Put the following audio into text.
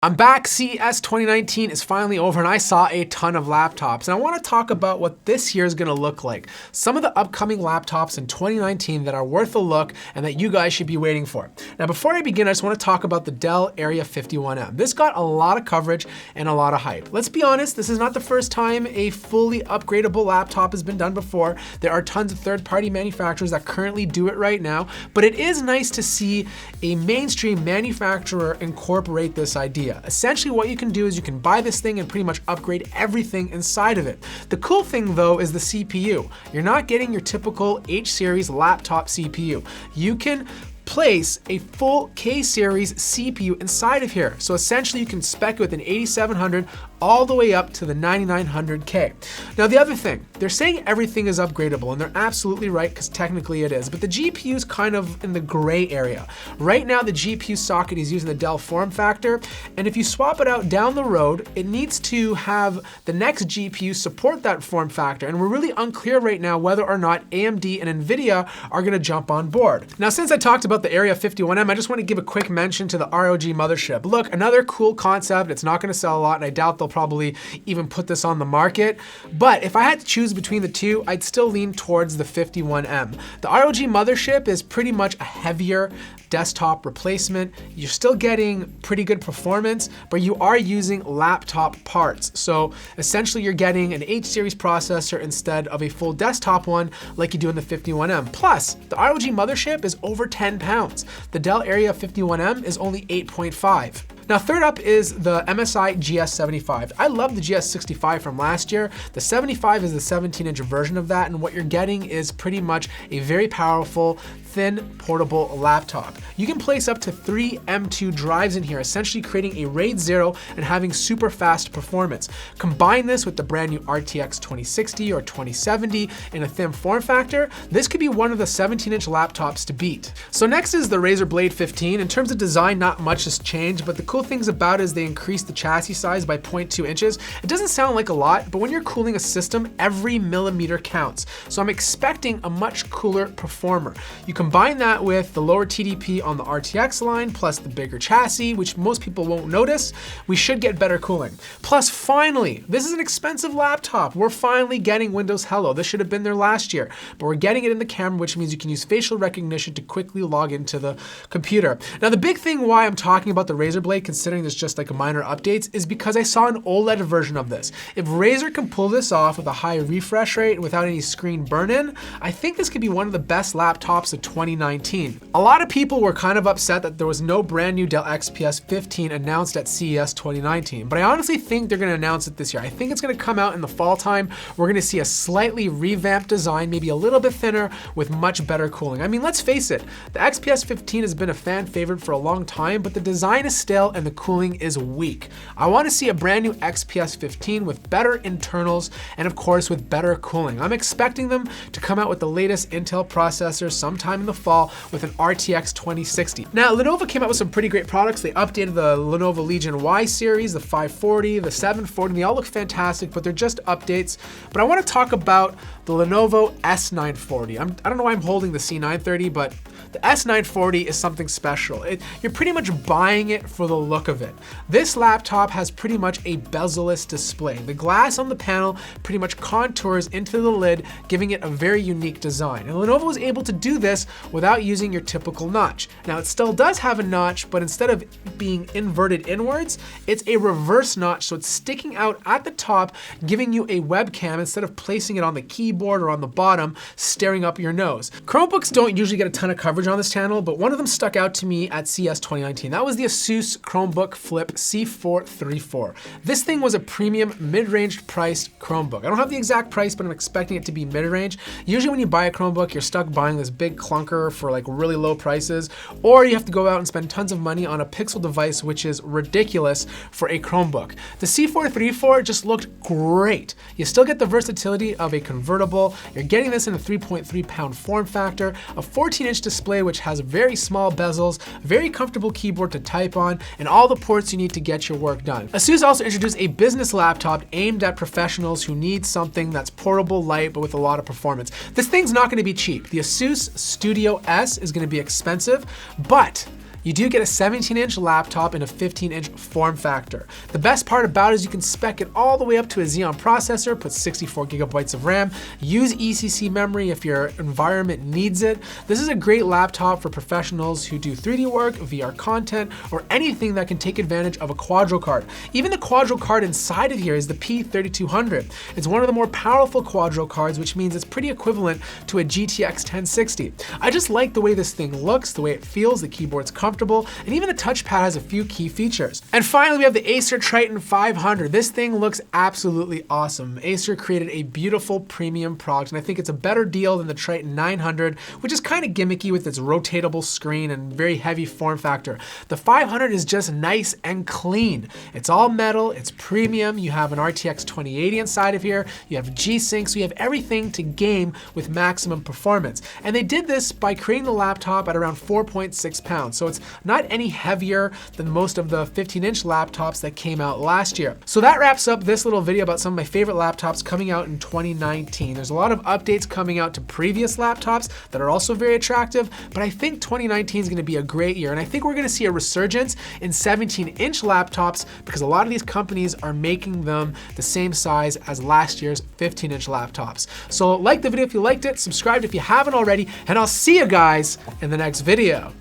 I'm back. CES 2019 is finally over and I saw a ton of laptops, and I want to talk about what this year is going to look like. Some of the upcoming laptops in 2019 that are worth a look and that you guys should be waiting for. Now, before I begin, I just want to talk about the Dell Area 51M. This got a lot of coverage and a lot of hype. Let's be honest, this is not the first time a fully upgradable laptop has been done before. There are tons of third-party manufacturers that currently do it right now, but it is nice to see a mainstream manufacturer incorporate this idea. Essentially what you can do is you can buy this thing and pretty much upgrade everything inside of it. The cool thing though is the CPU. You're not getting your typical H-series laptop CPU. You can place a full K-series CPU inside of here. So essentially you can spec it with an 8700 all the way up to the 9900K. Now the other thing, they're saying everything is upgradable, and they're absolutely right because technically it is, but the GPU is kind of in the gray area. Right now the GPU socket is using the Dell form factor, and if you swap it out down the road, it needs to have the next GPU support that form factor, and we're really unclear right now whether or not AMD and Nvidia are gonna jump on board. Now since I talked about the Area 51M, I just want to give a quick mention to the ROG mothership. Look, another cool concept. It's not going to sell a lot, and I doubt they'll probably even put this on the market. But if I had to choose between the two, I'd still lean towards the 51M. The ROG mothership is pretty much a heavier desktop replacement. You're still getting pretty good performance, but you are using laptop parts. So essentially you're getting an H-series processor instead of a full desktop one like you do in the 51M. Plus, the ROG mothership is over 10 pounds. The Dell Area 51M is only 8.5. Now third up is the MSI GS75. I love the GS65 from last year. The 75 is the 17-inch version of that, and what you're getting is pretty much a very powerful, thin, portable laptop. You can place up to 3 M2 drives in here, essentially creating a RAID 0 and having super fast performance. Combine this with the brand new RTX 2060 or 2070 in a thin form factor, this could be one of the 17-inch laptops to beat. So next is the Razer Blade 15. In terms of design, not much has changed, but the cool things about it is they increased the chassis size by 0.2 inches. It doesn't sound like a lot, but when you're cooling a system, every millimeter counts. So I'm expecting a much cooler performer. You combine that with the lower TDP on the RTX line, plus the bigger chassis, which most people won't notice, we should get better cooling. Plus finally, this is an expensive laptop. We're finally getting Windows Hello. This should have been there last year, but we're getting it in the camera, which means you can use facial recognition to quickly log into the computer. Now the big thing why I'm talking about the Razer Blade, considering this just like a minor updates, is because I saw an OLED version of this. If Razer can pull this off with a high refresh rate and without any screen burn-in, I think this could be one of the best laptops of 2019. A lot of people were kind of upset that there was no brand new Dell XPS 15 announced at CES 2019, but I honestly think they're gonna announce it this year. I think it's gonna come out in the fall time. We're gonna see a slightly revamped design, maybe a little bit thinner with much better cooling. I mean, let's face it, the XPS 15 has been a fan favorite for a long time, but the design is stale and the cooling is weak. I wanna see a brand new XPS 15 with better internals and of course with better cooling. I'm expecting them to come out with the latest Intel processor sometime in the fall with an RTX 2060. Now, Lenovo came out with some pretty great products. They updated the Lenovo Legion Y series, the 540, the 740, they all look fantastic, but they're just updates. But I wanna talk about the Lenovo S940. I don't know why I'm holding the C930, but the S940 is something special. You're pretty much buying it for the look of it. This laptop has pretty much a bezel-less display. The glass on the panel pretty much contours into the lid, giving it a very unique design. And Lenovo was able to do this without using your typical notch. Now it still does have a notch, but instead of being inverted inwards, it's a reverse notch, so it's sticking out at the top, giving you a webcam instead of placing it on the keyboard or on the bottom, staring up your nose. Chromebooks don't usually get a ton of coverage on this channel, but one of them stuck out to me at CES 2019. That was the Asus Chromebook Flip C434. This thing was a premium mid-range priced Chromebook. I don't have the exact price, but I'm expecting it to be mid-range. Usually when you buy a Chromebook, you're stuck buying this big clunker for like really low prices, or you have to go out and spend tons of money on a Pixel device, which is ridiculous for a Chromebook. The C434 just looked great. You still get the versatility of a convertible. You're getting this in a 3.3 pound form factor, a 14-inch display which has very small bezels, very comfortable keyboard to type on, and all the ports you need to get your work done. Asus also introduced a business laptop aimed at professionals who need something that's portable, light, but with a lot of performance. This thing's not gonna be cheap. The Asus Studio S is gonna be expensive, but You do get a 17-inch laptop in a 15-inch form factor. The best part about it is you can spec it all the way up to a Xeon processor, put 64 gigabytes of RAM, use ECC memory if your environment needs it. This is a great laptop for professionals who do 3D work, VR content, or anything that can take advantage of a Quadro card. Even the Quadro card inside of here is the P3200. It's one of the more powerful Quadro cards, which means it's pretty equivalent to a GTX 1060. I just like the way this thing looks, the way it feels, the keyboard's comfortable, and even the touchpad has a few key features. And finally, we have the Acer Triton 500. This thing looks absolutely awesome. Acer created a beautiful premium product, and I think it's a better deal than the Triton 900, which is kind of gimmicky with its rotatable screen and very heavy form factor. The 500 is just nice and clean. It's all metal, it's premium, you have an RTX 2080 inside of here, you have G-Sync, so you have everything to game with maximum performance. And they did this by creating the laptop at around 4.6 pounds, so it's not any heavier than most of the 15-inch laptops that came out last year. So that wraps up this little video about some of my favorite laptops coming out in 2019. There's a lot of updates coming out to previous laptops that are also very attractive, but I think 2019 is going to be a great year, and I think we're going to see a resurgence in 17-inch laptops because a lot of these companies are making them the same size as last year's 15-inch laptops. So like the video if you liked it, subscribe if you haven't already, and I'll see you guys in the next video.